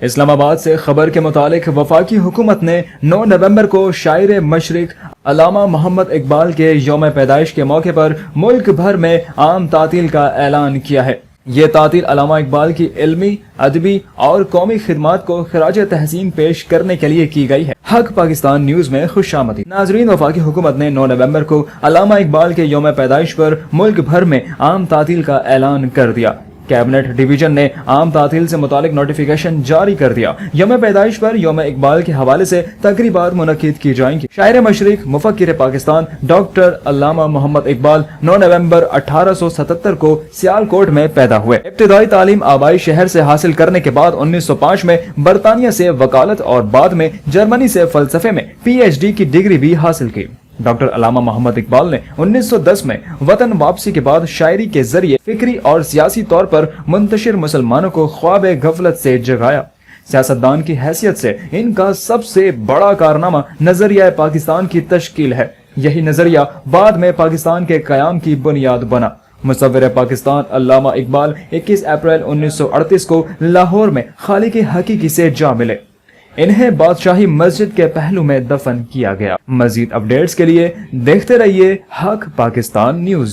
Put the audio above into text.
اسلام آباد سے خبر کے متعلق وفاقی حکومت نے 9 نومبر کو شاعر مشرق علامہ محمد اقبال کے یوم پیدائش کے موقع پر ملک بھر میں عام تعطیل کا اعلان کیا ہے۔ یہ تعطیل علامہ اقبال کی علمی، ادبی اور قومی خدمات کو خراج تحسین پیش کرنے کے لیے کی گئی ہے۔ حق پاکستان نیوز میں خوش آمدید ناظرین، وفاقی حکومت نے 9 نومبر کو علامہ اقبال کے یوم پیدائش پر ملک بھر میں عام تعطیل کا اعلان کر دیا۔ کیبنٹ ڈویژن نے عام تعطیل سے متعلق نوٹیفیکیشن جاری کر دیا۔ یوم پیدائش پر یوم اقبال کے حوالے سے تقریبات منعقد کی جائیں گی۔ شاعر مشرق، مفکر پاکستان ڈاکٹر علامہ محمد اقبال 9 نومبر 1877 کو سیالکوٹ میں پیدا ہوئے۔ ابتدائی تعلیم آبائی شہر سے حاصل کرنے کے بعد 1905 میں برطانیہ سے وکالت اور بعد میں جرمنی سے فلسفے میں PhD کی ڈگری بھی حاصل کی۔ ڈاکٹر علامہ محمد اقبال نے 1910 میں وطن واپسی کے بعد شاعری کے ذریعے فکری اور سیاسی طور پر منتشر مسلمانوں کو خواب غفلت سے جگایا۔ سیاستدان کی حیثیت سے ان کا سب سے بڑا کارنامہ نظریہ پاکستان کی تشکیل ہے۔ یہی نظریہ بعد میں پاکستان کے قیام کی بنیاد بنا۔ مصور پاکستان علامہ اقبال 21 اپریل 1938 کو لاہور میں خالق حقیقی سے جا ملے۔ انہیں بادشاہی مسجد کے پہلو میں دفن کیا گیا۔ مزید اپڈیٹس کے لیے دیکھتے رہیے حق پاکستان نیوز۔